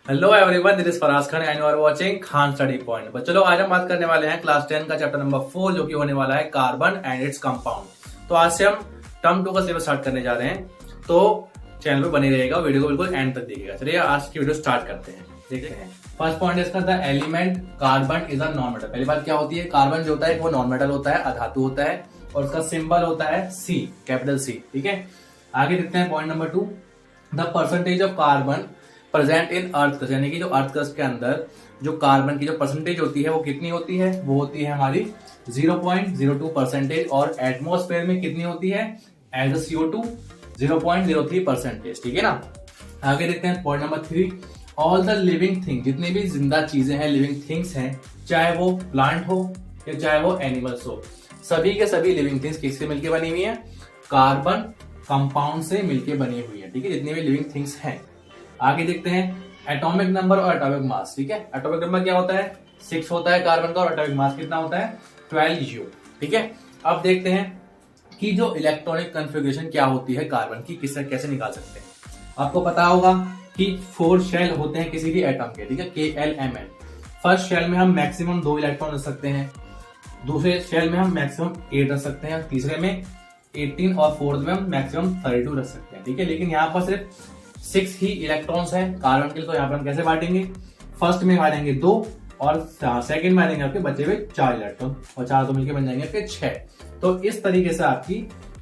Hello everyone, this is Faraz Khan and you are watching Khan study point. बच्चों लोग आज हम बात करने वाले हैं क्लास 10 का चैप्टर नंबर 4 जो कि होने वाला है कार्बन एंड इट्स कंपाउंड। तो आज से हम टर्म 2 का सिलेबस स्टार्ट करने जा रहे हैं, तो चैनल पे बने रहिएगा, वीडियो को बिल्कुल एंड तक देखिएगा। चलिए आज की वीडियो स्टार्ट करते हैं। देखते हैं फर्स्ट पॉइंट इसका, the element carbon is a non metal. पहली बात क्या होती है, कार्बन जो होता है वो नॉन मेटल होता है, अधातु होता है और उसका सिंबल होता है सी, कैपिटल सी। ठीक है, आगे देखते हैं point number 2, the percentage of carbon present in earth crust, यानी कि जो अर्थ क्रस्ट के अंदर जो कार्बन की जो परसेंटेज होती है वो कितनी होती है, वो होती है हमारी 0.02%। और एटमॉस्फेयर में कितनी होती है एज अ CO2 0.03%। ठीक है ना। आगे देखते हैं point number 3, all the living thing, जितनी भी जिंदा चीजें हैं, लिविंग थिंग्स हैं, चाहे वो प्लांट हो या चाहे वो एनिमल्स हो, सभी के सभी लिविंग थिंग्स किससे मिलकर बनी हुई है, कार्बन कंपाउंड से मिलकर बनी हुई है। ठीक है, जितनी भी लिविंग थिंग्स हैं। आगे देखते हैं एटॉमिक नंबर और एटॉमिक मास। ठीक है, एटॉमिक नंबर क्या होता है 6 होता है कार्बन का, और एटॉमिक मास कितना होता है 12U। ठीक है, अब देखते हैं कि जो इलेक्ट्रॉनिक कॉन्फ़िगरेशन क्या होती है कार्बन की, किससे कैसे निकाल सकते हैं। आपको पता होगा कि 4 शेल होते हैं किसी भी एटम के। ठीक है, KLMN। फर्स्ट शेल में हम मैक्सिमम 2 इलेक्ट्रॉन रख सकते हैं, दूसरे शेल में हम मैक्सिमम 8 रख सकते हैं, तीसरे में 18 और फोर्थ में हम मैक्सिमम 32 रख सकते हैं। ठीक है, लेकिन यहाँ पर सिर्फ 6 ही इलेक्ट्रॉन्स हैं कार्बन के लिए, तो यहाँ पर हम कैसे बांटेंगे, फर्स्ट में बांटेंगे 2 और सेकंड में बांटेंगे आपके बचे हुए 4 इलेक्ट्रॉन, और 4 तो मिलकर बन जाएंगे आपके 6। तो इस तरीके से आपकी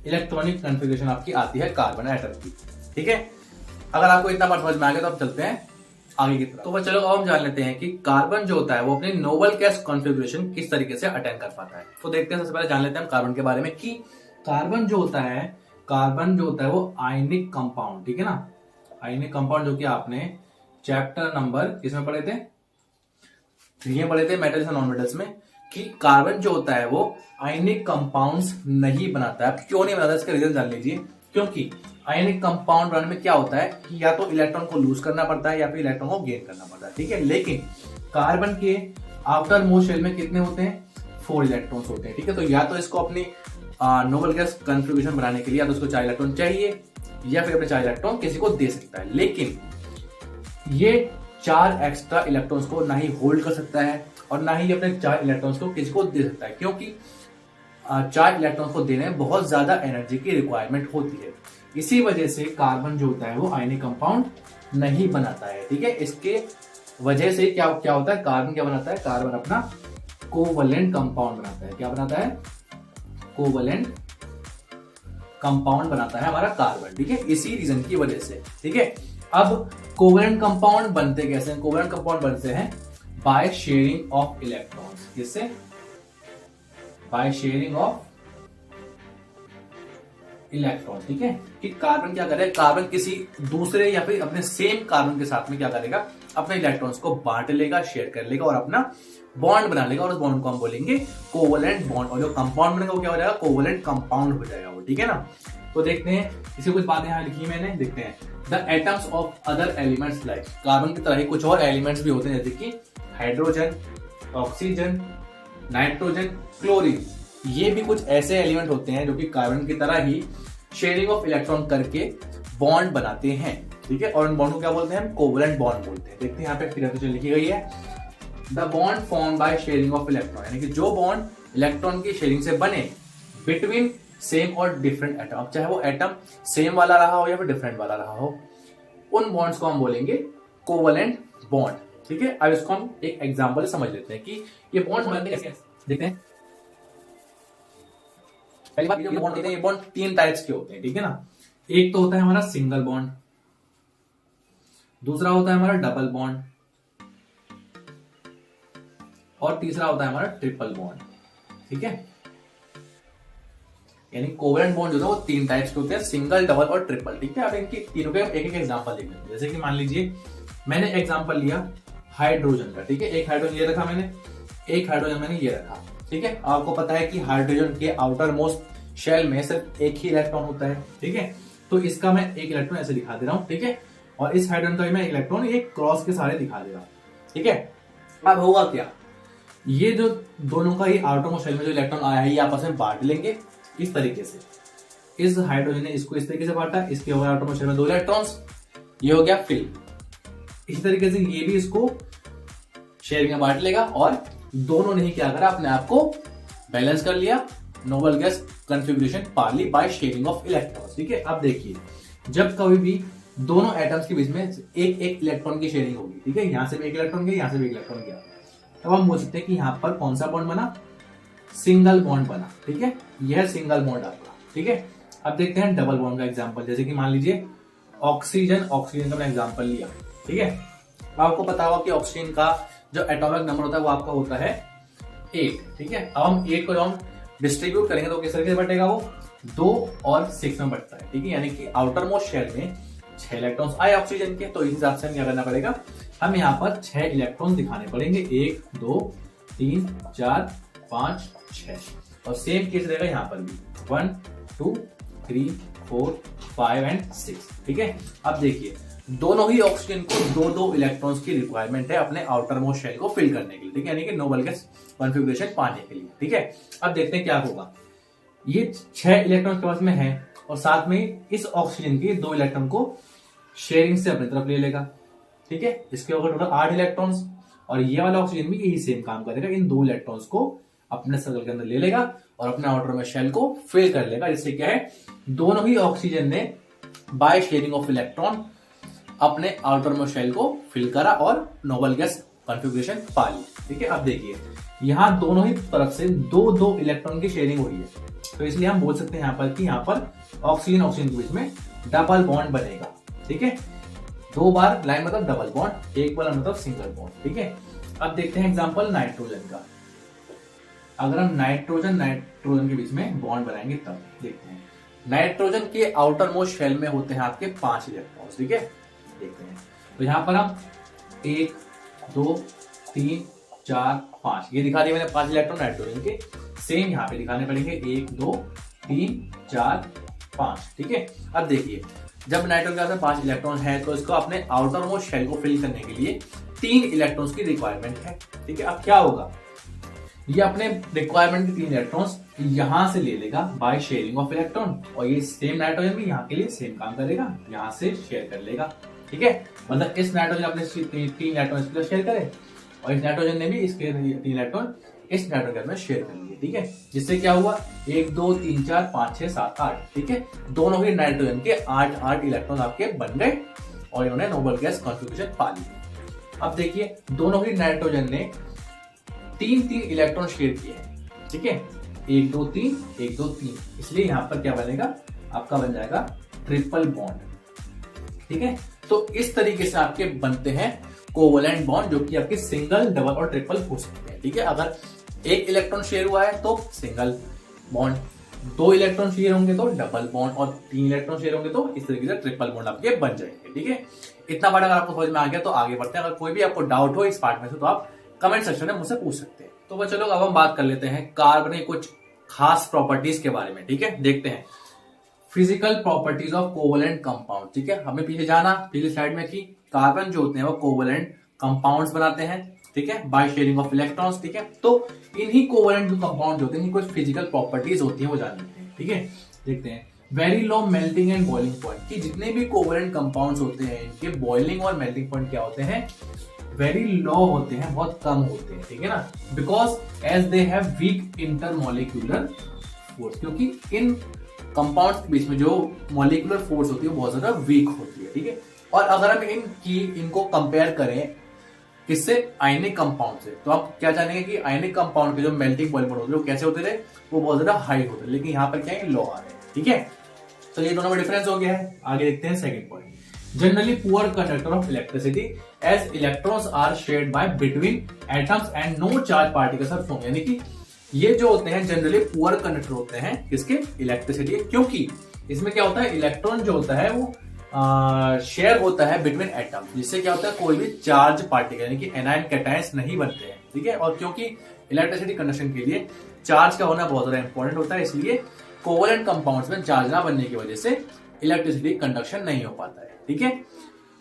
इलेक्ट्रॉनिक कॉन्फ़िगरेशन आपकी आती है कार्बन एटम की। ठीक है, अगर आपको इतना बात समझ में आ गया तो अब चलते हैं आगे की तरफ। तो चलो अब हम जान लेते हैं कि कार्बन जो होता है वो अपनी नोबल गैस कॉन्फ़िगरेशन किस तरीके से अटेंड कर पाता है। तो देखते हैं, सबसे पहले जान लेते हैं कार्बन के बारे में कि कार्बन जो होता है वो आयनिक कंपाउंड। ठीक है ना, आयनिक कंपाउंड जो कि आपने चैप्टर नंबर किसमें पढ़े थे, 3 में पढ़े थे, मेटल्स एंड नॉन मेटल्स में, कि कार्बन जो होता है वो आयनिक कंपाउंड्स नहीं बनाता है। अब क्यों नहीं बनाता, इसका रीजन जान लीजिए। क्योंकि आयनिक कंपाउंड बनाने में क्या होता है कि या तो इलेक्ट्रॉन को लूज करना पड़ता है या फिर इलेक्ट्रॉन को गेन करना पड़ता है। ठीक है, लेकिन कार्बन के आफ्टर मोस्ट शेल में कितने होते हैं, 4 इलेक्ट्रॉन्स होते हैं। ठीक है, तो या तो इसको अपनी नोबल गैस कॉन्फ़िगरेशन बनाने के लिए या तो उसको 4 इलेक्ट्रॉन चाहिए या फिर अपने 4 इलेक्ट्रॉन किसी को दे सकता है, लेकिन ये 4 एक्स्ट्रा इलेक्ट्रॉन्स को ना ही होल्ड कर सकता है और ना ही अपने 4 इलेक्ट्रॉन्स को किसी को दे सकता है, क्योंकि 4 इलेक्ट्रॉन्स को देने में बहुत ज्यादा एनर्जी की रिक्वायरमेंट होती है। इसी वजह से कार्बन जो होता है वो आयनिक कंपाउंड नहीं बनाता है। ठीक है, इसके वजह से क्या क्या होता है, कार्बन क्या बनाता है, कार्बन अपना कोवलेंट कंपाउंड बनाता है। क्या बनाता है, कोवलेंट कंपाउंड बनाता है हमारा कार्बन। ठीक है, इसी रीजन की वजह से। ठीक है, अब कोवलेंट कंपाउंड बनते कैसे हैं, कोवलेंट कंपाउंड बनते हैं बाय शेयरिंग ऑफ इलेक्ट्रॉन्स। किससे, बाय शेयरिंग ऑफ इलेक्ट्रॉन। ठीक है, कि कार्बन क्या करेगा, कार्बन किसी दूसरे या फिर अपने सेम कार्बन के साथ में क्या करेगा, अपने इलेक्ट्रॉन्स को बांट लेगा, शेयर कर लेगा और अपना बॉन्ड बना लेगा, और उस बॉन्ड को हम बोलेंगे कोवलेंट बॉन्ड, और जो कंपाउंड बनेगा वो क्या हो जाएगा, कोवलेंट कंपाउंड हो जाएगा वो। ठीक है ना। तो देखते हैं, इसी कुछ बातें यहां लिखी मैंने, देखते हैं the atoms of other elements like, carbon की तरह ही कुछ और एलिमेंट्स भी होते हैं, जैसे कि हाइड्रोजन, ऑक्सीजन, नाइट्रोजन, क्लोरीन। ये भी कुछ ऐसे एलिमेंट होते हैं जो कि कार्बन की तरह ही शेयरिंग ऑफ इलेक्ट्रॉन करके बॉन्ड बनाते हैं। ठीक है, और उन बॉन्ड को क्या बोलते हैं, कोवलेंट बॉन्ड बोलते हैं। देखते हैं यहाँ पे फिर लिखी गई है, the bond form by sharing of electron, यानी कि जो बॉन्ड इलेक्ट्रॉन की शेयरिंग से बने बिटवीन सेम और डिफरेंट एटम, अब चाहे वो एटम सेम वाला रहा हो या फिर डिफरेंट वाला रहा हो, उन बॉन्ड्स को हम बोलेंगे कोवलेंट बॉन्ड। ठीक है, अब इसको हम एक एग्जांपल समझ लेते हैं कि ये बॉन्ड बनते कैसे। देखते हैं, पहली बात, ये बॉन्ड होते हैं, ये बॉन्ड 3 टाइप्स के होते हैं। ठीक है ना, एक तो होता है हमारा सिंगल बॉन्ड, दूसरा होता है हमारा डबल बॉन्ड, और तीसरा होता है हमारा ट्रिपल बॉन्ड। ठीक है, यानी कोवलेंट बॉन्ड जो है वो 3 टाइप्स के होते हैं, सिंगल, डबल और ट्रिपल। ठीक है, अब इनके तीनों के एक एक एग्जांपल देख लेते हैं। जैसे कि मान लीजिए मैंने एग्जांपल लिया हाइड्रोजन का। ठीक है, एक हाइड्रोजन ये रखा मैंने, एक हाइड्रोजन मैंने ये रखा। ठीक है, आपको पता है कि हाइड्रोजन के आउटर मोस्ट शेल में सिर्फ एक ही इलेक्ट्रॉन होता है। ठीक है, तो इसका मैं एक इलेक्ट्रॉन ऐसे दिखा दे रहा हूं। ठीक है, और इस हाइड्रोजन का भी मैं इलेक्ट्रॉन ये क्रॉस के सारे दिखा दे रहा हूं। ठीक है, अब होगा क्या, ये जो दोनों का ही आउटर मोस्ट शेल में जो इलेक्ट्रॉन आया है ये आपस में बांट लेंगे इस तरीके से। इस हाइड्रोजन ने इसको इस तरीके से बांटा, इसके आउटर मोस्ट शेल में 2 इलेक्ट्रॉन्स, ये हो गया फिल। इसी तरीके से ये भी इसको शेयरिंग में बांट लेगा और दोनों ने ही क्या करा, अपने आप को बैलेंस कर लिया, नोबल गैस कॉन्फ़िगरेशन पा ली बाय शेयरिंग ऑफ इलेक्ट्रॉन्स। ठीक है, अब देखिए जब कभी भी दोनों एटम्स के बीच में एक एक इलेक्ट्रॉन की शेयरिंग होगी, ठीक है, यहां से भी एक इलेक्ट्रॉन गया, यहां से भी एक इलेक्ट्रॉन गया, तब हम बोल सकते हैं कि यहां पर कौन सा बॉन्ड बना, सिंगल बॉन्ड बना। ठीक है, यह सिंगल बॉन्ड आपका। ठीक है, अब देखते हैं डबल बॉन्ड का एग्जांपल, जैसे कि मान लीजिए ऑक्सीजन का मैंने एग्जांपल लिया। ठीक है, आपको पता होगा कि ऑक्सीजन का जो एटॉमिक नंबर होता है वो आपका होता है 8। ठीक है, अब हम 8 को जब हम डिस्ट्रीब्यूट करेंगे तो किस तरीके से बटेगा, वो 2 और 6 में बढ़ता है। ठीक है, यानी कि आउटर मोस्ट शेल में 6 इलेक्ट्रॉन्स आए ऑक्सीजन के, तो इस हिसाब से हमें क्या करना पड़ेगा, हम यहाँ पर 6 इलेक्ट्रॉन्स दिखाने पड़ेंगे, 1 2 3 4 5 6। और सेम केस रहेगा यहाँ पर भी 1 2 3 4 5 एंड 6। ठीक है, अब देखिए दोनों ही ऑक्सीजन को 2 इलेक्ट्रॉन्स की रिक्वायरमेंट है अपने आउटर मोस्ट शेल को फिल करने के लिए। ठीक है, यानी कि नोबल गैस कॉन्फ़िगरेशन पाने के लिए। ठीक है, अब देखते हैं क्या होगा, ये 6 इलेक्ट्रॉन के पास में है और साथ में इस ऑक्सीजन के 2 इलेक्ट्रॉन को शेयरिंग से अपनी तरफ ले लेगा। ठीक है, इसके होगा टोटल 8 इलेक्ट्रॉन्स और ये वाला ऑक्सीजन भी यही सेम काम करेगा, इन 2 इलेक्ट्रॉन्स को अपने सर्कल के अंदर ले लेगा और अपने आउटर में शेल को फिल कर लेगा। जिससे क्या है, दोनों ही ऑक्सीजन ने बाय शेयरिंग ऑफ इलेक्ट्रॉन अपने आउटर में शेल को फिल करा और नोबल गैस कॉन्फ़िगरेशन पा ली। ठीक है, अब देखिए यहां दोनों ही तरफ से 2 इलेक्ट्रॉन की शेयरिंग हो रही है, तो इसलिए हम बोल सकते हैं यहाँ पर कि यहाँ पर ऑक्सीजन के बीच में डबल बॉन्ड बनेगा। ठीक है, 2 बार लाइन मतलब डबल बॉन्ड, 1 बार मतलब सिंगल बॉन्ड। ठीक है, अब देखते हैं एग्जांपल नाइट्रोजन का। अगर हम नाइट्रोजन के बीच में बॉन्ड बनाएंगे तब देखते हैं, नाइट्रोजन के आउटर मोस्ट शेल में होते हैं आपके 5 इलेक्ट्रॉन्स। ठीक है, देखते हैं तो यहाँ पर हम 1 2 3 4 5 ये दिखा दिया मैंने 5 इलेक्ट्रॉन नाइट्रोजन के, सेम यहाँ पे दिखाने पड़ेंगे 1 2 3 4 5। ठीक है, अब देखिए जब नाइट्रोजन के पास 5 इलेक्ट्रॉन है तो इसको अपने आउटर मोस्ट शेल को फिल करने के लिए 3 इलेक्ट्रॉन्स की रिक्वायरमेंट है। ठीक है, अब क्या होगा, ये अपने रिक्वायरमेंट के 3 इलेक्ट्रॉन्स यहां से ले लेगा बाय शेयरिंग ऑफ इलेक्ट्रॉन और ये सेम नाइट्रोजन भी यहाँ के लिए सेम काम करेगा, यहां से शेयर कर लेगा। ठीक है, मतलब इस नाइट्रोजन अपने 3 इलेक्ट्रॉन इसके शेयर करे और इस नाइट्रोजन ने भी इसके 3 इलेक्ट्रॉन इस नाइट्रोजन में शेयर कर लिए। ठीक है, जिससे क्या हुआ 1 2 3 4 5 6 7 8। ठीक है, दोनों ही नाइट्रोजन के 8 इलेक्ट्रॉन आपके बन गए और इन्होंने नोबल गैस कॉन्फ़िगरेशन पा ली। अब देखिए दोनों ही नाइट्रोजन ने 3 इलेक्ट्रॉन शेयर किए हैं। ठीक है, 1 2 3 1 2 3, इसलिए यहां पर क्या बनेगा, आपका बन जाएगा ट्रिपल बॉन्ड। ठीक है, तो इस तरीके से आपके बनते हैं कोवलेंट बॉन्ड जो कि आपके सिंगल डबल और ट्रिपल हो सकते हैं। ठीक है, अगर 1 इलेक्ट्रॉन शेयर हुआ है तो सिंगल बॉन्ड, 2 इलेक्ट्रॉन शेयर होंगे तो डबल बॉन्ड और 3 इलेक्ट्रॉन शेयर होंगे तो इस तरीके से ट्रिपल बॉन्ड आपके बन जाएंगे। ठीक है, इतना पार्ट अगर आपको समझ में आ गया तो आगे बढ़ते हैं। अगर कोई भी आपको डाउट हो इस पार्ट में से तो आप कमेंट सेक्शन में मुझसे पूछ सकते हैं। तो बच्चों लोग अब हम बात कर लेते हैं कार्बन के कुछ खास प्रॉपर्टीज के बारे में। ठीक है, देखते हैं physical properties of covalent compound. ठीक है, हमें पीछे जाना, पिछली स्लाइड में थी कार्बन जो होते हैं वो कोवलेंट कंपाउंड्स बनाते हैं। ठीक है, बाय शेयरिंग ऑफ इलेक्ट्रॉन्स। ठीक है, तो इन्हीं कोवलेंट जो कंपाउंड होते हैं कुछ फिजिकल प्रॉपर्टीज होती हैं वो जान लेते हैं। ठीक है, देखते हैं very low melting and boiling point, कि जितने भी कोवलेंट कंपाउंड्स होते हैं इनके बॉइलिंग और मेल्टिंग पॉइंट क्या होते हैं, वेरी लो होते हैं, बहुत कम होते हैं। ठीक है ना, because as they have weak intermolecular force, क्योंकि इन कंपाउंड्स के बीच में जो मॉलिक्यूलर फोर्स होती है वो बहुत ज्यादा वीक होती है। ठीक है, और अगर हम इनको कंपेयर करें किससे, आयनिक कंपाउंड से, तो आप क्या जानेंगे कि आयनिक कंपाउंड के जो मेल्टिंग पॉइंट होते हैं वो कैसे होते थे, वो बहुत ज्यादा हाई होते हैं, लेकिन यहाँ पर क्या है, लो आ रहे हैं। ठीक है, तो ये दोनों में डिफरेंस हो गया है। आगे देखते हैं second point, generally poor conductor of electricity as electrons are shared by between atoms and no charge particles are form, यानी कि ये जो होते हैं जनरली पुअर कंडक्टर होते हैं किसके, इलेक्ट्रिसिटी, क्योंकि इसमें क्या होता है, इलेक्ट्रॉन जो होता है वो शेयर होता है बिटवीन एटम्स, जिससे क्या होता है कोई भी चार्ज पार्टिकल यानी कि एनायन कैटायंस नहीं बनते हैं। ठीक है, और क्योंकि इलेक्ट्रिसिटी कंडक्शन के लिए चार्ज का होना बहुत ज्यादा इंपॉर्टेंट होता है, इसलिए कोवलेंट कंपाउंड्स में चार्ज ना बनने की वजह से इलेक्ट्रिसिटी कंडक्शन नहीं हो पाता है। ठीक है,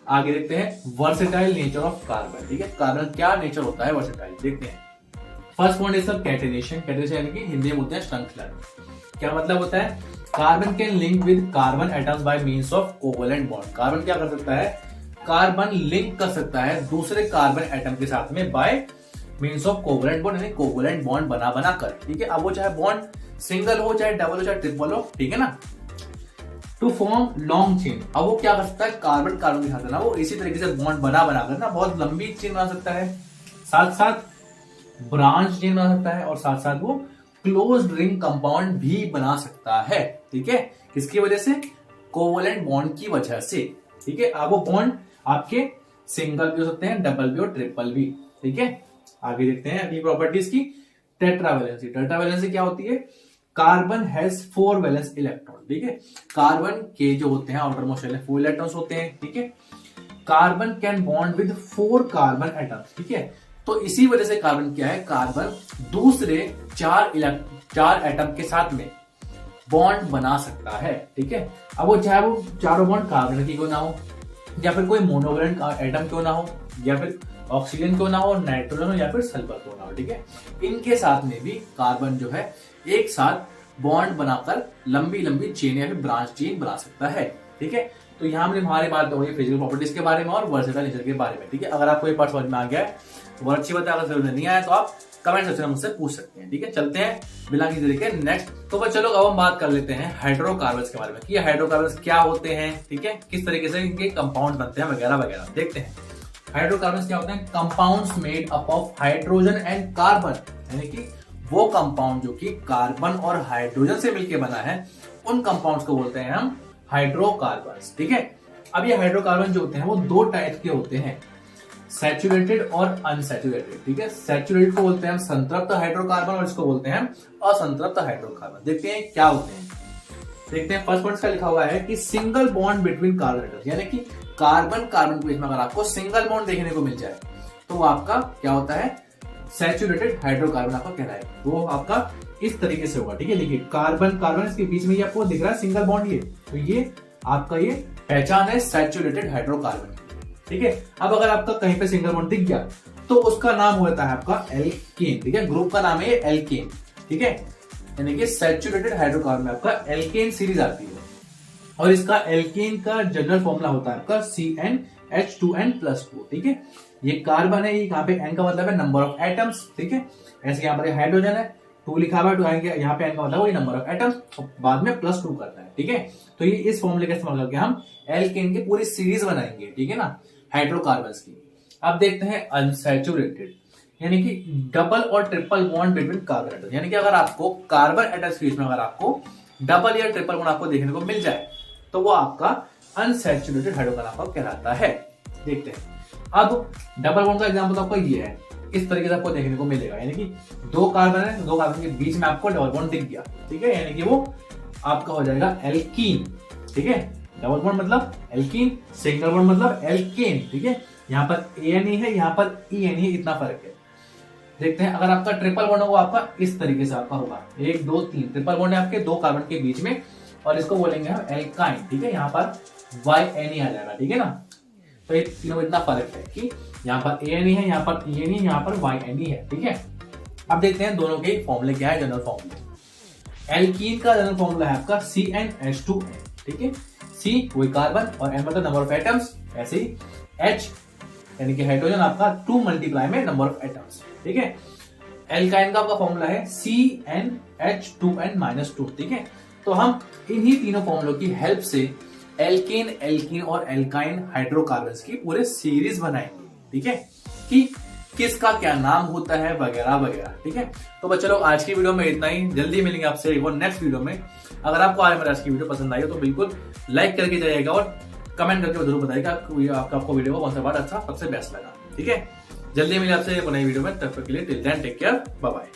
आगे देखते हैं वर्सेटाइल नेचर ऑफ कार्बन। ठीक है, कार्बन क्या नेचर होता है वर्सेटाइल, देखते हैं। First point is catenation, catenation यानी कि हिंदी में बोलते हैं श्रृंखलन। क्या मतलब होता है, carbon can link with carbon atoms by means of covalent bond. Carbon क्या कर सकता है, कार्बन लिंक कर सकता है दूसरे कार्बन एटम के साथ में bye means of covalent bond, यानी कोवलेंट बॉन्ड बना कर, ठीक है। अब वो चाहे बॉन्ड सिंगल हो, चाहे डबल हो, चाहे ट्रिपल हो, ठीक है ना। टू फॉर्म लॉन्ग चेन, अब वो क्या कर सकता है, कार्बन कार्बन के साथ ना वो इसी तरीके से बॉन्ड बनाकर ना बहुत लंबी चेन बना सकता है, साथ साथ ब्रांच चेन बना सकता है, और साथ साथ वो क्लोज्ड रिंग कंपाउंड भी बना सकता है, ठीक है। किसकी वजह से, कोवलेंट बॉन्ड की वजह से, ठीक है। अब वो बॉन्ड आपके सिंगल भी हो सकते हैं, डबल भी और ट्रिपल भी, ठीक है। आगे देखते हैं अगली प्रॉपर्टीज की। टेट्रावैलेंसी, टेट्रावैलेंसी क्या होती है, कार्बन हैज 4 वैलेंस इलेक्ट्रॉन, ठीक है। कार्बन के जो होते हैं आउटर मोस्ट शेल में 4 इलेक्ट्रॉन्स होते हैं, ठीक है। Carbon can bond with 4 carbon atoms, ठीक है। तो इसी वजह से कार्बन क्या है, कार्बन दूसरे 4 एटम के साथ में बॉन्ड बना सकता है, ठीक है। अब वो चाहे वो चारों बॉन्ड कार्बन की क्यों ना हो, या फिर कोई मोनोवैलेंट एटम क्यों ना हो, या फिर ऑक्सीजन क्यों ना हो, नाइट्रोजन हो, या फिर सल्फर क्यों ना हो, ठीक है। इनके साथ में भी कार्बन जो है एक साथ बॉन्ड बनाकर लंबी लंबी चेन या फिर ब्रांच चेन बना सकता है, ठीक है। तो यहाँ हमने हमारी बात हो गई फिजिकल प्रॉपर्टीज के बारे में और वर्सेटाइल नेचर के बारे में, ठीक है। अगर आपको ये पार्ट समझ में आ गया है तो बहुत अच्छी बात है, अगर समझ में नहीं आया तो आप कमेंट सेक्शन में मुझसे पूछ सकते हैं, ठीक है। चलते हैं बिना किसी तरीके नेक्स्ट। तो चलो अब हम बात कर लेते हैं हाइड्रोकार्बन्स के बारे में कि हाइड्रोकार्बन्स क्या होते हैं, ठीक है, किस तरीके से इनके कंपाउंड बनते हैं वगैरह वगैरह देखते हैं। हाइड्रोकार्बन्स क्या होते हैं, compounds made up of hydrogen and carbon, यानी कि वो कंपाउंड जो कि कार्बन और हाइड्रोजन से मिलकर बना है, उन कंपाउंड्स को बोलते हैं हम हाइड्रोकार्बन्स, ठीक है। अब ये हाइड्रोकार्बन जो होते हैं वो 2 टाइप के होते हैं, सैचुरेटेड और अनसैचुरेटेड, ठीक है। सैचुरेटेड को बोलते हैं हम संतृप्त हाइड्रोकार्बन और इसको बोलते हैं हम असंतृप्त हाइड्रोकार्बन। देखते हैं क्या होते हैं, देखते हैं। फर्स्ट पॉइंट का लिखा हुआ है कि single bond between carbon atoms, यानी कि कार्बन कार्बन के बीच में अगर आपको सिंगल बॉन्ड देखने को मिल जाए तो वो आपका क्या होता है, सैचुरेटेड हाइड्रोकार्बन आपका कहलाएगा। वो आपका इस तरीके से होगा, ठीक है। देखिए कार्बन कार्बन इसके बीच में ये आपको दिख रहा है सिंगल बॉन्ड, ये तो ये आपका ये पहचान है सैचुरेटेड हाइड्रोकार्बन, ठीक है। अब अगर आपका कहीं पे सिंगल बॉन्ड दिख गया तो उसका नाम होता है आपका एल्केन, ठीक है। ग्रुप का नाम है एल्केन, ठीक है। यानी कि सैचुरेटेड हाइड्रोकार्बन में आपका एल्केन सीरीज आती है और इसका एल्केन का जनरल फॉर्मूला होता है आपका CnH2n+2, ठीक है। ये कार्बन है, यहाँ पे N का मतलब है नंबर ऑफ एटम्स, ठीक है। ऐसे यहाँ पर हाइड्रोजन है, 2 लिखा हुआ है, तो यहाँ पे N का मतलब वही नंबर ऑफ एटम्स, बाद में +2 करना है, ठीक है। तो ये इस फॉर्मूले का इस्तेमाल करके हम एल्केन की पूरी सीरीज बनाएंगे, ठीक है ना, हाइड्रोकार्बन्स की। अब देखते हैं अनसैचुरेटेड, यानी कि डबल और triple bond between carbon atoms, यानी कि अगर आपको कार्बन एटम्स के बीच में अगर आपको डबल या ट्रिपल बॉन्ड आपको देखने को मिल जाए तो वो आपका अनसैचुरेटेड हाइड्रोकार्बन कहलाता है। देखते हैं अब डबल बॉन्ड का एग्जांपल आपको ये है, इस तरीके से आपको देखने को मिलेगा, यानी कि 2 कार्बन है, 2 कार्बन के बीच में आपको डबल बॉन्ड दिख गया, ठीक है। यानी कि वो आपका हो जाएगा एल्कीन, ठीक है। डबल बॉन्ड मतलब एल्कीन, सिंगल बॉन्ड मतलब एल्केन, ठीक है। यहाँ पर ANE है, यहाँ पर ENE है, इतना फर्क है। देखते हैं अगर आपका ट्रिपल बॉन्ड होगा आपका इस तरीके से आपका होगा 1 2 3 ट्रिपल बॉन्ड है आपके 2 कार्बन के बीच में और इसको बोलेंगे हम एल्काइन, ठीक है। यहाँ पर YNE आ जाएगा, ठीक है ना। तो ये तीनों इतना फर्क है कि यहाँ पर ANE है, यहाँ पर ENE, यहाँ पर YNE है, ठीक है। अब देखते हैं दोनों के फॉर्मूले क्या है, जनरल फॉर्मूले। एल्कीन का जनरल फॉर्मूला है आपका CnH2n, ठीक है। C वही कार्बन और N मतलब नंबर ऑफ एटम्स, ऐसे ही H यानी कि हाइड्रोजन आपका 2 मल्टीप्लाई में नंबर ऑफ एटम्स, ठीक है। एल्काइन का आपका फॉर्मूला है CnH2n-2, ठीक है। तो हम इन्हीं तीनों फॉर्मूलों की हेल्प से एल्केन, एल्कीन और एल्काइन हाइड्रोकार्बन्स की पूरे सीरीज बनाएंगे, ठीक है, कि किसका क्या नाम होता है वगैरह वगैरह, ठीक है। तो चलो आज की वीडियो में इतना ही, जल्दी मिलेंगे आपसे एक और नेक्स्ट वीडियो में। अगर आपको आज की वीडियो पसंद आई हो तो बिल्कुल लाइक करके जाइएगा और कमेंट करके जरूर बताइएगा आपको वीडियो को कौन सा पार्ट अच्छा सबसे बेस्ट लगा, ठीक है। जल्दी मिले आपसे एक नई वीडियो में, तब तक के लिए till then take care, bye bye.